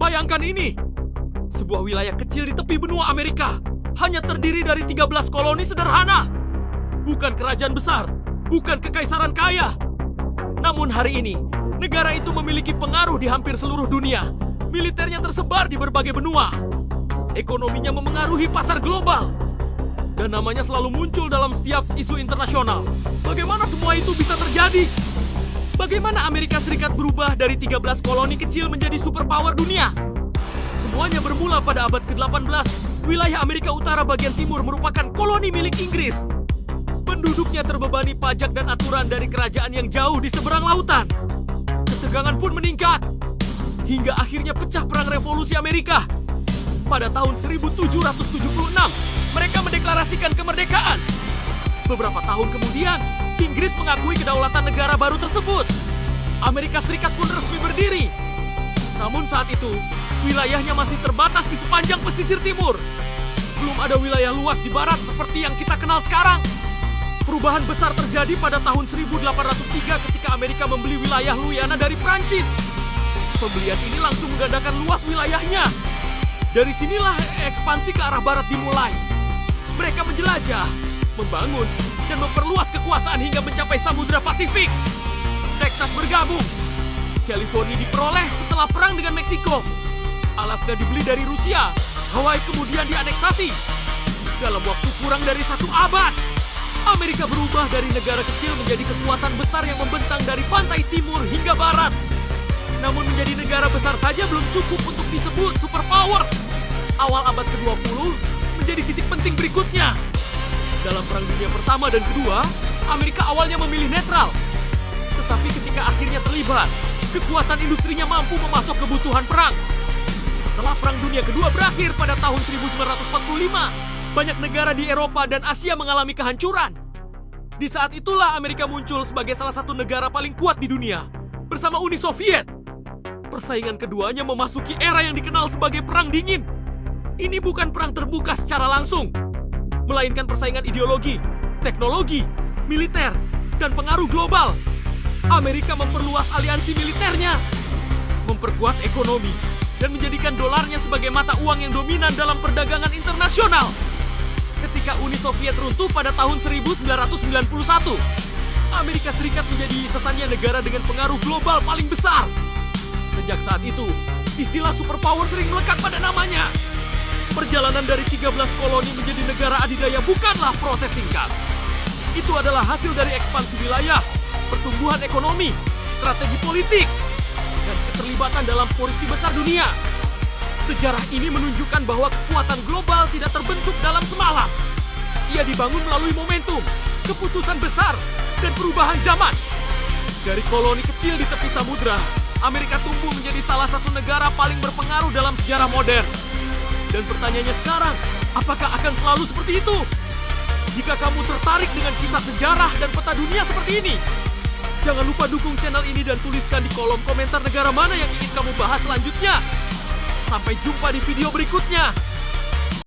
Bayangkan ini, sebuah wilayah kecil di tepi benua Amerika hanya terdiri dari 13 koloni sederhana. Bukan kerajaan besar, bukan kekaisaran kaya. Namun hari ini, negara itu memiliki pengaruh di hampir seluruh dunia. Militernya tersebar di berbagai benua. Ekonominya memengaruhi pasar global. Dan namanya selalu muncul dalam setiap isu internasional. Bagaimana semua itu bisa terjadi? Bagaimana Amerika Serikat berubah dari 13 koloni kecil menjadi superpower dunia? Semuanya bermula pada abad ke-18. Wilayah Amerika Utara bagian timur merupakan koloni milik Inggris. Penduduknya terbebani pajak dan aturan dari kerajaan yang jauh di seberang lautan. Ketegangan pun meningkat. Hingga akhirnya pecah perang revolusi Amerika. Pada tahun 1776, mereka mendeklarasikan kemerdekaan. Beberapa tahun kemudian, Inggris mengakui kedaulatan negara baru tersebut. Amerika Serikat pun resmi berdiri. Namun saat itu, wilayahnya masih terbatas di sepanjang pesisir timur. Belum ada wilayah luas di barat seperti yang kita kenal sekarang. Perubahan besar terjadi pada tahun 1803 ketika Amerika membeli wilayah Louisiana dari Prancis. Pembelian ini langsung menggandakan luas wilayahnya. Dari sinilah ekspansi ke arah barat dimulai. Mereka menjelajah, membangun, dan memperluas kekuasaan hingga mencapai Samudra Pasifik. Texas bergabung. California diperoleh setelah perang dengan Meksiko. Alaska dibeli dari Rusia. Hawaii kemudian dianeksasi. Dalam waktu kurang dari 1 abad, Amerika berubah dari negara kecil menjadi kekuatan besar yang membentang dari pantai timur hingga barat. Namun menjadi negara besar saja belum cukup untuk disebut superpower. Awal abad ke-20 menjadi titik penting berikutnya. Dalam Perang Dunia Pertama dan Kedua, Amerika awalnya memilih netral. Tetapi ketika akhirnya terlibat, kekuatan industrinya mampu memasok kebutuhan perang. Setelah Perang Dunia Kedua berakhir pada tahun 1945, banyak negara di Eropa dan Asia mengalami kehancuran. Di saat itulah Amerika muncul sebagai salah satu negara paling kuat di dunia, bersama Uni Soviet. Persaingan keduanya memasuki era yang dikenal sebagai Perang Dingin. Ini bukan perang terbuka secara langsung, melainkan persaingan ideologi, teknologi, militer, dan pengaruh global. Amerika memperluas aliansi militernya, memperkuat ekonomi, dan menjadikan dolarnya sebagai mata uang yang dominan dalam perdagangan internasional. Ketika Uni Soviet runtuh pada tahun 1991, Amerika Serikat menjadi satu-satunya negara dengan pengaruh global paling besar. Sejak saat itu, istilah superpower sering melekat pada namanya. Perjalanan dari 13 koloni menjadi negara adidaya bukanlah proses singkat. Itu adalah hasil dari ekspansi wilayah, pertumbuhan ekonomi, strategi politik, dan keterlibatan dalam polisi besar dunia. Sejarah ini menunjukkan bahwa kekuatan global tidak terbentuk dalam semalam. Ia dibangun melalui momentum, keputusan besar, dan perubahan zaman. Dari koloni kecil di tepi samudra, Amerika tumbuh menjadi salah satu negara paling berpengaruh dalam sejarah modern. Dan pertanyaannya sekarang, apakah akan selalu seperti itu? Jika kamu tertarik dengan kisah sejarah dan peta dunia seperti ini, jangan lupa dukung channel ini dan tuliskan di kolom komentar negara mana yang ingin kamu bahas selanjutnya. Sampai jumpa di video berikutnya.